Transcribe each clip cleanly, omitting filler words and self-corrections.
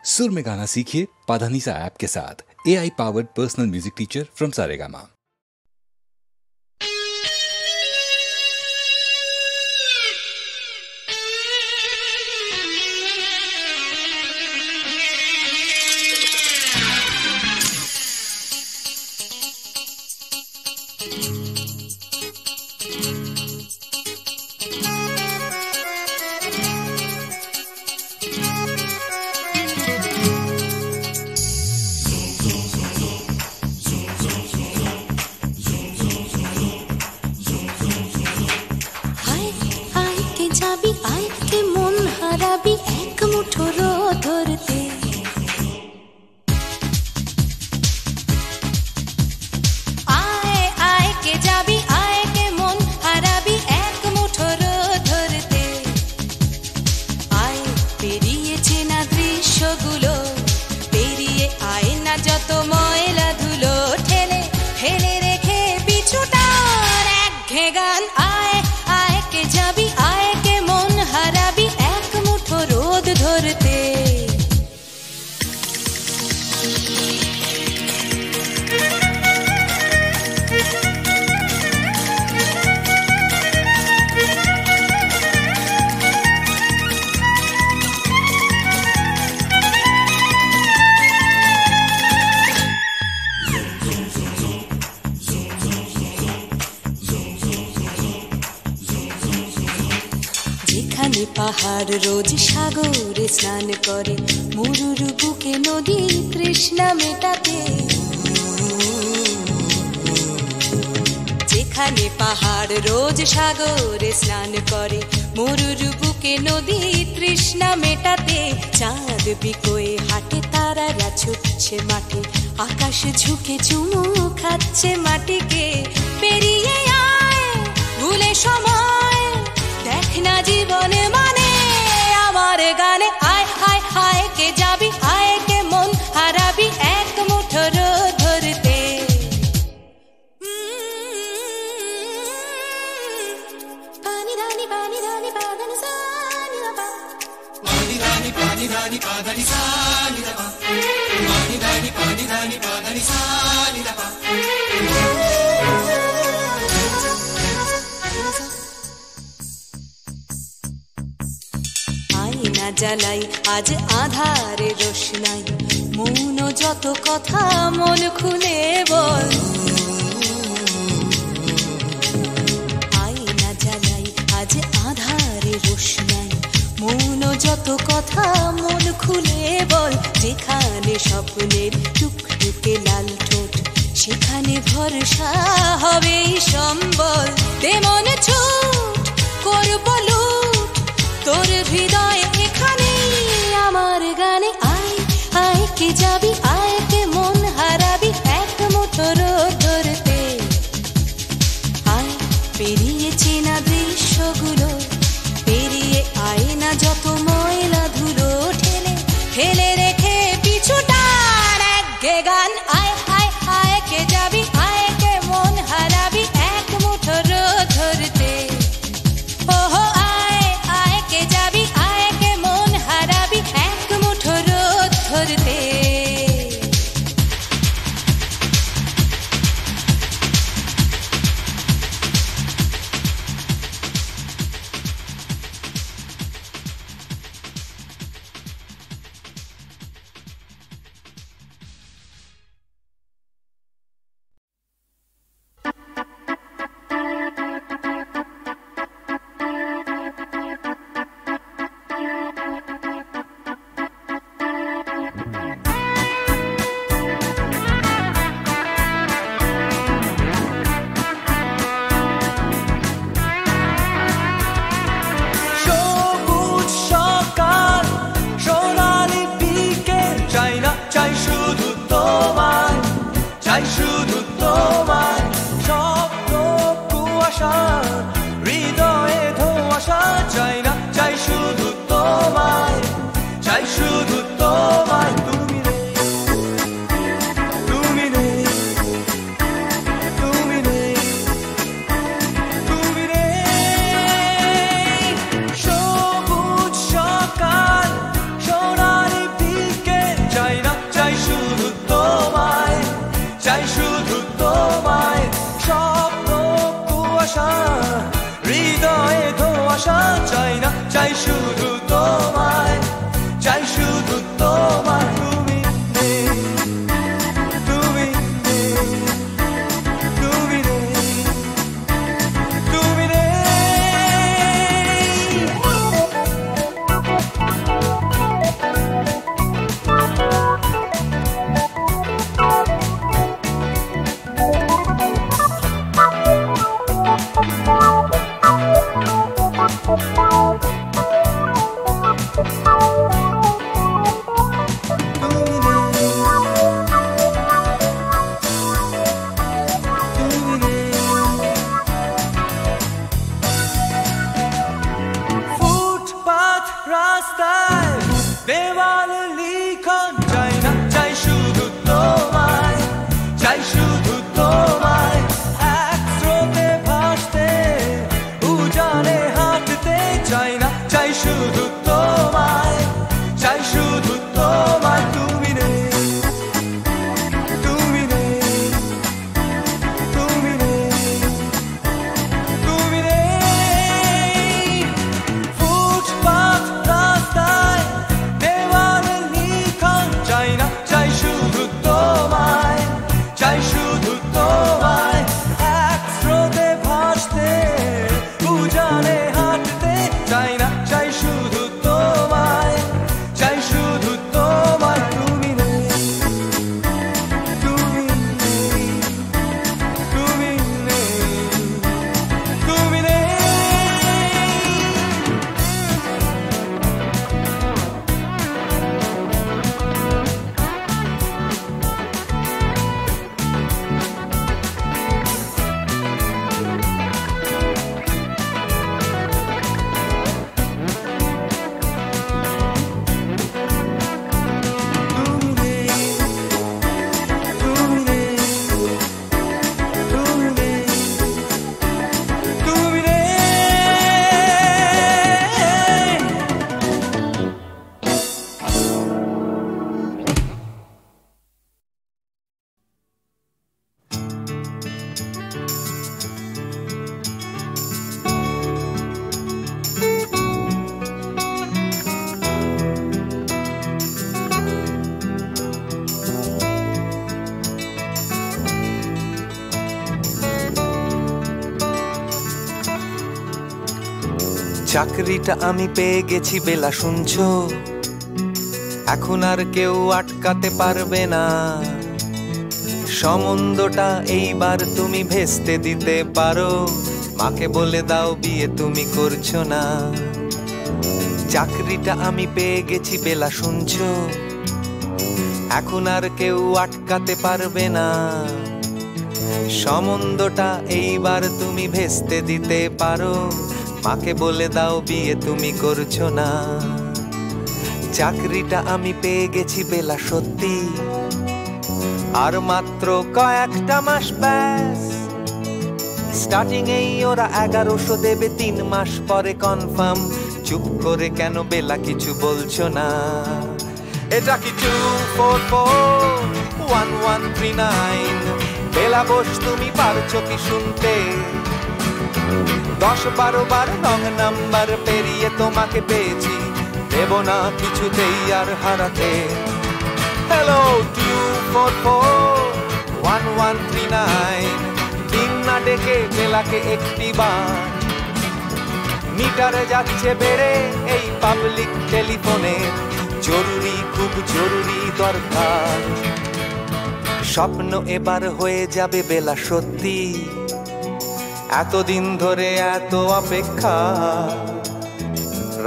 सुर में गाना सीखिए पाधानीसा ऐप के साथ। AI powered personal music teacher from Saregama. পাহাড় রোজ সাগরে স্নান করে, মরুর বুকে নদী তৃষ্ণা মেটাতে। যেখানে পাহাড় রোজ সাগরে স্নান করে, মরুর বুকে নদী তৃষ্ণা মেটাতে। চাঁদ বিকোয়ে হাটে, তারারা ছুটছে মাঠে, আকাশ ঝুঁকে চুমু খাচ্ছে মাটিকে। পেরিয়ে আয় ভুলে সময়, দেখ না জীবনে মানে আমার গানে। আয় হায় হায় কে যাবি, আয় কে মন হারাবি এক মুঠো রোদ ধরতে। পানি ধানি পানি ধানি পাদানি সানি বাবা, পানি ধানি পাদানি সানি বাবা, পানি ধানি পাদানি সানি বাবা। জ্বালাই আজ আধারে রোশনাই, মৌন যত কথা মন খুলে বল। আয়না জ্বালাই আজ আধারে রোশনাই, মৌন যত কথা মন খুলে বল। যেখানে স্বপ্নের টুকটুকে লাল ঠোঁট, সেখানে ভরসা হবে সম্বল। তেমন ছুট করব লুট তোর হৃদয় এখানে আমার গানে। আয় আয় কে যাবি, আয় কে মন হারাবি এক মুঠো রোদ ধরতে। আয় পেরিয়ে চেনা দৃশ্যগুলো, পেরিয়ে আয় না যত ময়লা ধুলো, ঠেলে ফেলে রেখে পিছুটার একঘে গান। আয় আয় আয় কে যাবি, আয় কে মন হারাবি এক মুঠো রোদ ধরতে। ওহো আয় আয় কে যাবি, আয় কে মন হারাবি এক মুঠো রোদ ধরতে। শুধু তোমার। তুমি নেই, তুমি নেই, তুমি নেই, তুমি নেই। ফুটপাত রাস্তায় দেওয়ালে লিখন চাই না, চাই শুধু তোমায়, চাই শুধু তোমায়। এক স্রোতে ভাসতে উজানে হাঁটতে চাই না, চাই শুধু তোমায়, চাই শুধু তোমায়। তুমি নেই, তুমি নেই, তুমি নেই, তুমি নেই। ফুটপাত রাস্তায় দেওয়ালে লিখন চাই না, চাই শুধু তোমায়, চাই শুধু তোমায়। এক স্রোতে ভাসতে উজানে হাঁটতে চাই না, চাই শুধু তোমায়, চাই শুধু তোমায়। তুমি নেই, তুমি নেই, তুমি নেই, তুমি নেই। চাকরিটা আমি পেয়ে গেছি বেলা, শুনছো? এখন আর কেউ আটকাতে পারবে না। সম্বন্ধটা এইবার তুমি ভেস্তে দিতে পারো, মাকে বলে দাও বিয়ে তুমি করছো না। চাকরিটা আমি পেয়ে গেছি বেলা, শুনছো? এখন আর কেউ আটকাতে পারবে না। সম্বন্ধটা এইবার তুমি ভেস্তে দিতে পারো, মাকে বলে দাও বিয়ে তুমি করছো না। চাকরিটা আমি পেয়ে গেছি বেলা, সত্যি আর মাত্র কয়েকটা মাস ব্যাস। স্টার্টিং এই ওরা 1100 দেবে, 3 মাস পরে কনফার্ম। চুপ করে কেন বেলা কিছু বলছো না? এটা কি 2441139? বেলা বোস তুমি পারছো কি শুনতে? 10-12 বার রং নাম্বার পেরিয়ে তোমাকে পেয়েছি, দেব না কিছুতেই আর হারাতে। হ্যালো 2441139, দিন না ডেকে বেলাকে একটি বার। মিটারে যাচ্ছে বেড়ে এই পাবলিক টেলিফোনে, জরুরি খুব জরুরি দরকার। স্বপ্ন এবার হয়ে যাবে বেলা, সত্যি এতদিন ধরে এত অপেক্ষা।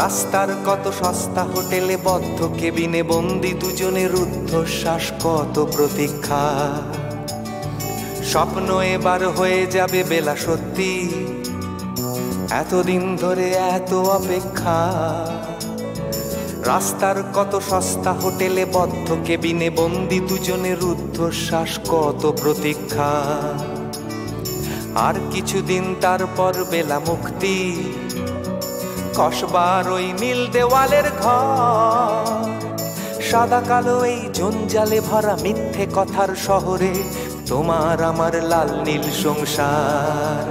রাস্তার কত সস্তা হোটেলে বদ্ধ কেবিনে বন্দি দুজনের রুদ্ধশ্বাস, কত প্রতীক্ষা। স্বপ্ন এবার হয়ে যাবে বেলা, সত্যি এতদিন ধরে এত অপেক্ষা। রাস্তার কত সস্তা হোটেলে বদ্ধ কেবিনে বন্দি দুজনের রুদ্ধশ্বাস, কত প্রতীক্ষা। আর কিছুদিন তারপর বেলা মুক্তি, কসবার ওই নীল দেওয়ালের ঘর। সাদা কালো এই জঞ্জালে ভরা মিথ্যে কথার শহরে তোমার আমার লাল নীল সংসার।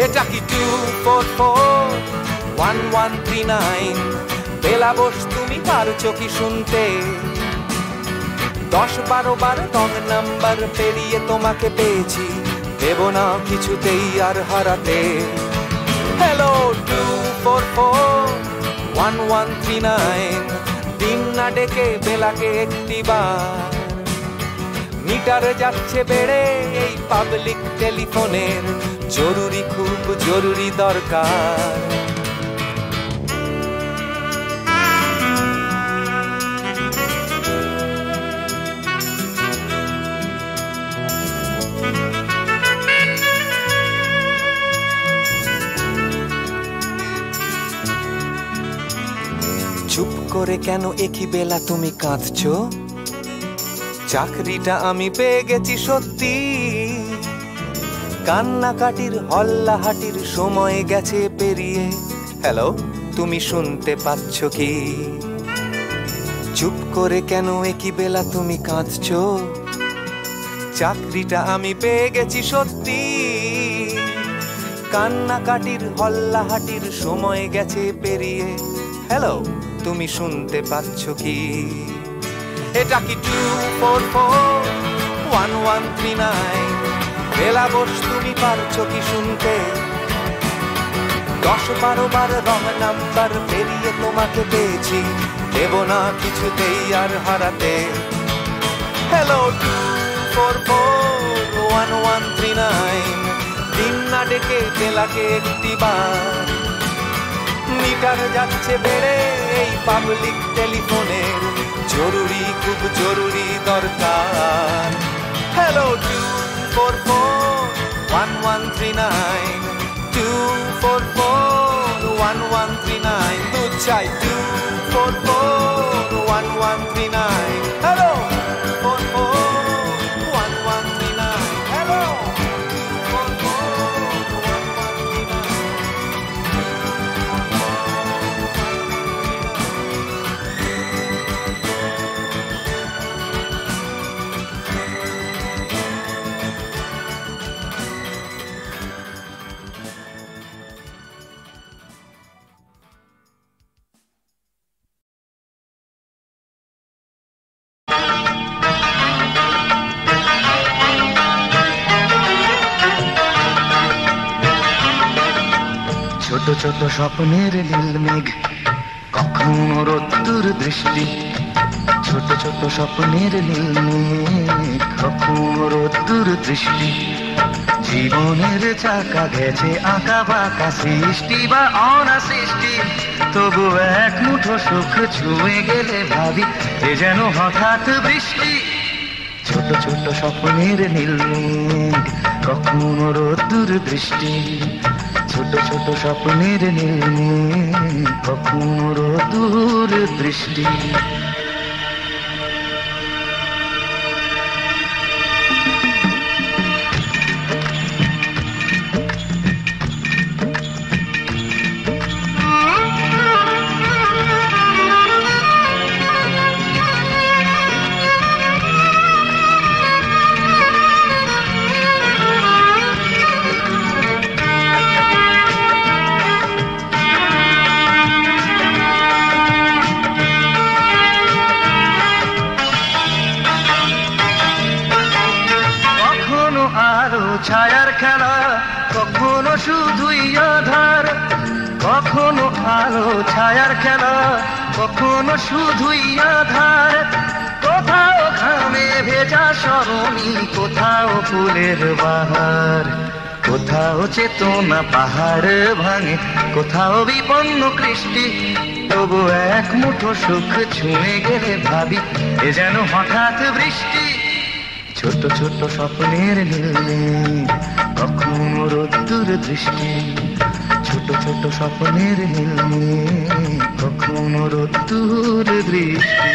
এটা কি 2441139? বেলা বোস তুমি পারছো কি শুনতে 10-12 বার রং নাম্বার পেরিয়ে তোমাকে পেয়েছি দেব না কিছুতেই আর হারাতে হ্যালো 244-1139 দিন না ডেকে বেলাকে একটিবার মিটার যাচ্ছে বেড়ে এই পাবলিক টেলিফোনের জরুরি খুব জরুরি দরকার চুপ করে কেন একই বেলা তুমি কাঁদছো চাকরিটা আমি পেয়ে গেছি সত্যি কান্নাকাটির হল্লাহাটির সময় গেছে পেরিয়ে হ্যালো তুমি শুনতে পাচ্ছ কি চুপ করে কেন একই বেলা তুমি কাঁদছো চাকরিটা আমি পেয়ে গেছি সত্যি কান্নাকাটির হল্লাহাটির সময় গেছে পেরিয়ে হ্যালো তুমি শুনতে পাচ্ছ কি এটা কি 244-1139 বেলা বোস তুমি পারছো কি শুনতে 10-12 বার রং নাম্বার পেরিয়ে তোমাকে পেয়েছি দেব না কিছুতেই আর হারাতে হ্যালো 244-1139 দিন না ডেকে বেলাকে একটিবার মিটার যাচ্ছে বেড়ে এই পাবলিক টেলিফোনের জরুরি খুব জরুরি দরকার হ্যালো 244-1139 244-1139 দুধ চাই 244-1139 হ্যালো 244-1139 হ্যালো 44 ছোট ছোট স্বপ্নের নীল মেঘ কখনো রোদ্দুর দৃষ্টি ছোট ছোট স্বপ্নের নীল মেঘ কখনো রোদ্দুর দৃষ্টি জীবনের চাকা গেছে আঁকা বাঁকা সৃষ্টি বা অনাসৃষ্টি তবু এক মুঠো সুখ ছুঁয়ে গেলে ভাবি এ যেন হঠাৎ বৃষ্টি ছোট ছোট স্বপ্নের নীল মেঘ কখনো রোদ্দুর দৃষ্টি ছোট ছোট স্বপ্নের নীল মেঘ কখনো রোদ্দুর দৃষ্টি ছায়ার খেলা কখনো শুধুই আধার কখনো আলো ছায়ার খেলা কখনো শুধুই আধার কোথাও ঘামে ভেজা সরণি কোথাও ফুলের বাহার কোথাও চেতনা পাহাড় ভাঙে কোথাও বিপন্ন কৃষ্টি তবু এক মুঠো সুখ ছুঁয়ে গেলে ভাবি এ যেন হঠাৎ বৃষ্টি ছোট ছোট স্বপ্নের নীল মেঘ কখনো রোদ্দুর দৃষ্টি ছোট ছোট স্বপ্নের নীল মেঘ কখনো রোদ্দুর দৃষ্টি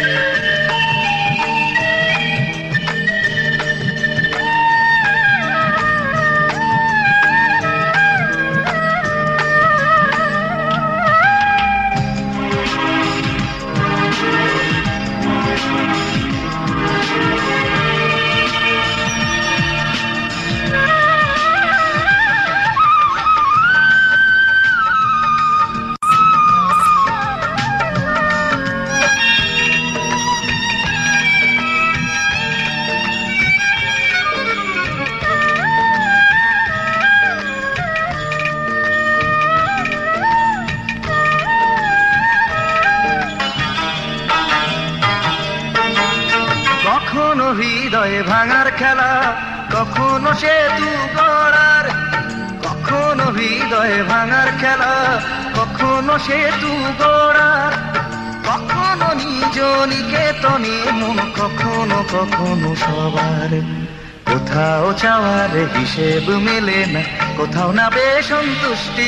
কখনো হৃদয়ে ভাঙার খেলা, কখনো সেতু গড়ার, কখনো হৃদয়ে ভাঙার খেলা, কখনো সেতু গড়ার, কখনো নিজ নিকেতনে মন, কখনো কখনো সবার। কোথাও চাওয়ার হিসেব মেলে না, কোথাও না বেশ সন্তুষ্টি,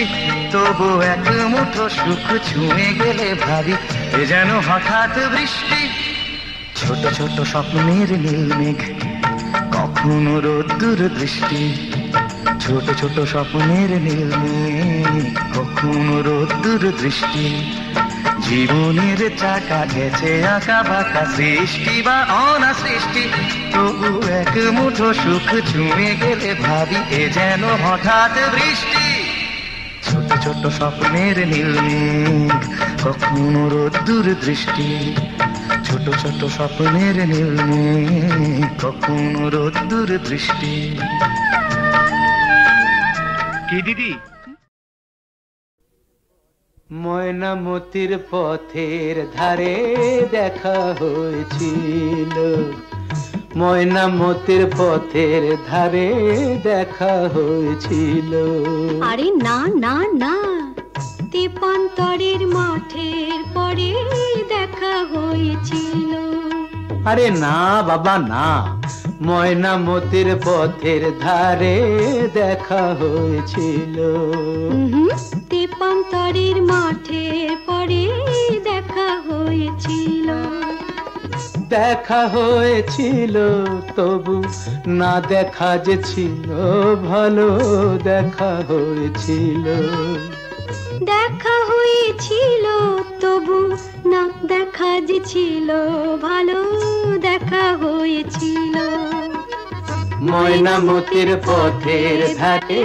তবু এক মুঠো সুখ ছুঁয়ে গেলে ভাবি এ যেন হঠাৎ বৃষ্টি। ছোট ছোট স্বপ্নের নীল মেঘ, কখনো রোদ্দুর দৃষ্টি, ছোট ছোট স্বপ্নের নীল মেঘ, কখনো রোদ্দুর দৃষ্টি। জীবনের চাকা গেছে আঁকা বাঁকা, সৃষ্টি বা অনা সৃষ্টি, তবু এক মুঠো সুখ ছুঁয়ে গেলে ভাবি এ যেন হঠাৎ বৃষ্টি। ছোট ছোট স্বপ্নের নীল মেঘ, কখনো রোদ্দুর দৃষ্টি, ছোট ছোট স্বপ্নের নীল মেঘ, কখনো রোদ্দুর দৃষ্টি। কি দিদি? ময়নামতির পথের ধারে দেখা হয়েছিল, ময়নামতির পথের ধারে দেখা হয়েছিল। আরে না না না, তেপান্তরের মাঠের পরে দেখা হয়েছিল। আরে না বাবা না, ময়নামতির পথের ধারে দেখা হয়েছিল। তেপান্তরের মাঠের পরে দেখা হয়েছিল। দেখা হয়েছিল তবু না দেখা যে ছিল ভালো, দেখা হয়েছিল। দেখা হয়েছিল তবু না দেখা যে ছিল ভালো, দেখা হয়েছিল। ময়নামতির পথের ধারে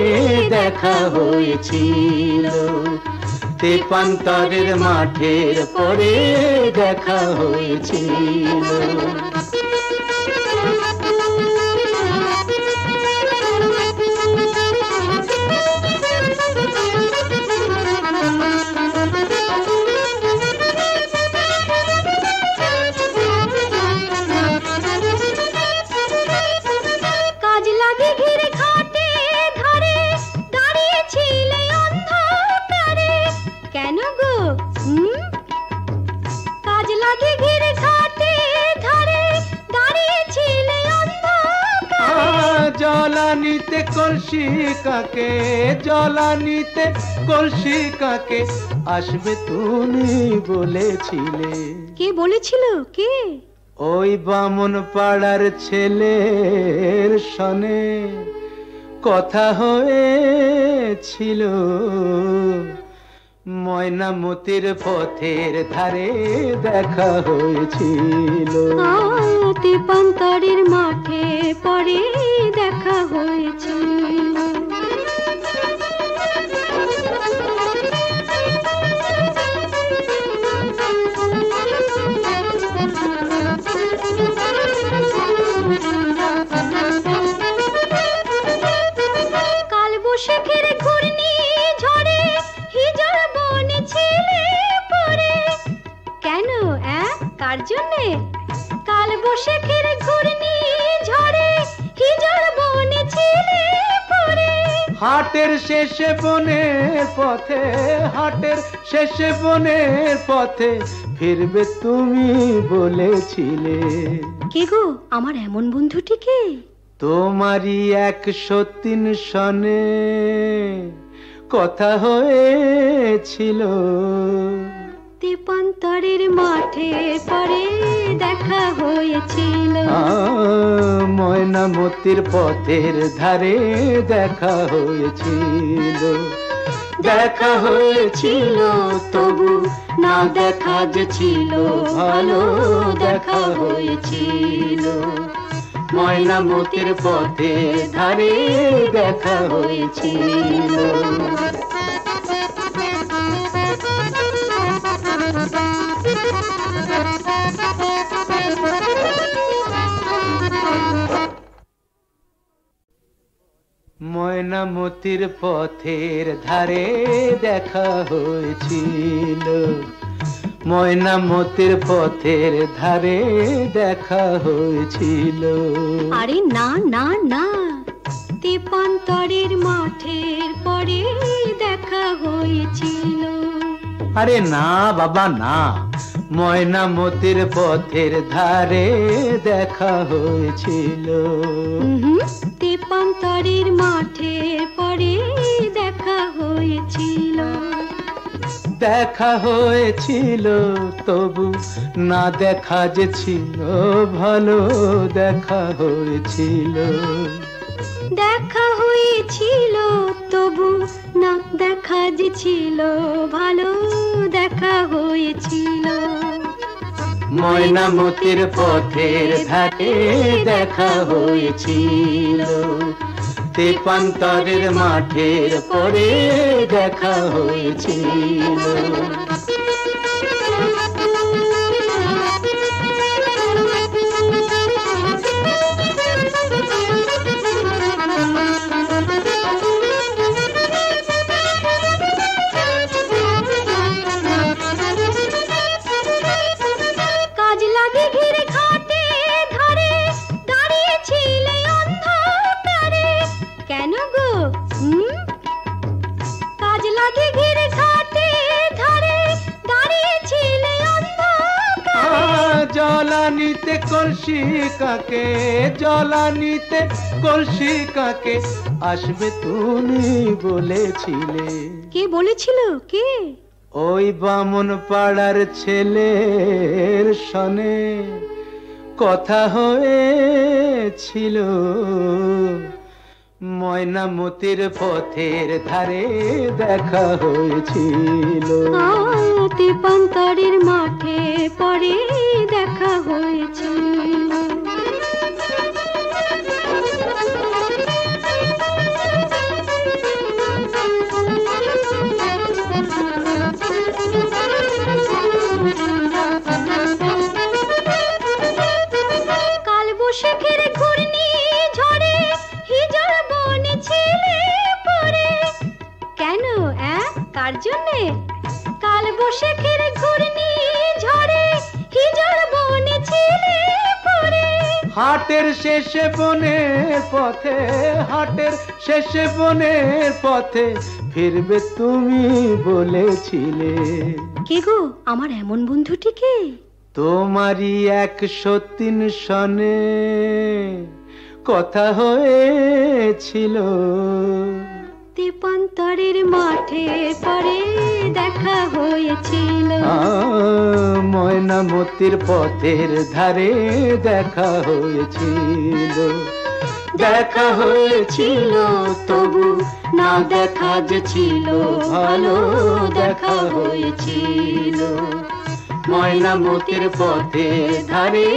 দেখা হয়েছিল, তেপান্তরের মাঠের পরে দেখা হয়েছিল। জলানিতে কলসি কাকে, জলানিতে কলসি কাকে আসবে তুমি বলেছিলে। কে বলেছিল? কে? ওই বামন পাড়ার ছেলের সনে কথা হয়েছিল। ময়নামতির পথের ধারে দেখা হয়েছিল, তেপান্তরের মাঠে পরে দেখা হয়েছিল। কাল বৈশাখের ঘূর্ণি ঝড়ে হিজল বনে ছিলে পরে। কেন? কার জন্যে? কাল বৈশাখের ঘূর্ণি ঝড়ে হিজল বনে ছিলে পরে। হাটের শেষে বনের পথে, হাটের শেষে বনের পথে ফিরবে তুমি বলেছিলে। কে গো আমার এমন বন্ধুটিকে? তোমারই 103 সনে কথা হয়েছিল। তেপান্তরের মাঠে পরে দেখা হয়েছিল। ময়নামতির পথের ধারে দেখা হয়েছিল। দেখা হয়েছিল তবু না দেখা যে ছিল ভালো, দেখা হয়েছিল। ময়নামতির পথের ধারে দেখা হয়েছিল। ময়নামতির পথের ধারে দেখা হয়েছিল, ময়নামতির পথের ধারে দেখা হয়েছিল। আরে না না না, তেপান্তরের মাঠের পরে দেখা হয়েছিল। আরে না বাবা না, ময়নামতির পথের ধারে দেখা হয়েছিল। তেপান্তরের মাঠের পরে দেখা হয়েছিল। দেখা হয়েছিল তবু না দেখা যে ছিল ভালো, দেখা হয়েছিল। দেখা হয়েছিল তবু না দেখা যে ছিল ভালো, দেখা হয়েছিল। ময়নামতির পথের ধারে দেখা হয়েছিল। তেপান্তরের মাঠের পরে দেখা হয়েছিল। জলানিতে কলসি কাকে, জলানিতে কলসি কাকে আসবে তুমি বলেছিলে। কে বলেছিল? কে? ওই বামন পাড়ার ছেলের সনে কথা হয়েছিল। ময়নামতির পথের ধারে দেখা হয়েছিল। তেপান্তরের মাঠে পরে দেখা হয়েছিল। কাল বৈশাখের ঘূর্ণি ঝড়ে হিজড় বনে ছিলে পড়ে। কেন? কার জন্যে? কাল বৈশাখের ঘূর্ণি ঝড়ে হিজড় বনে ছিলে পড়ে। হাটের শেষে বনের পথে, হাটের শেষে বনের পথে ফিরবে তুমি বলেছিলে। কে গো আমার এমন বন্ধুটিকে? তোমারই 103 সনে কথা হয়েছিল। তেপান্তরের মাঠে পরে দেখা হয়েছিল। ময়নামতির পথের ধারে দেখা হয়েছিল। দেখা হয়েছিল তবু না দেখা যে ছিল ভালো, দেখা হয়েছিল। ময়নামতির পথের ধারে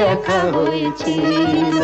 দেখা হয়েছিল।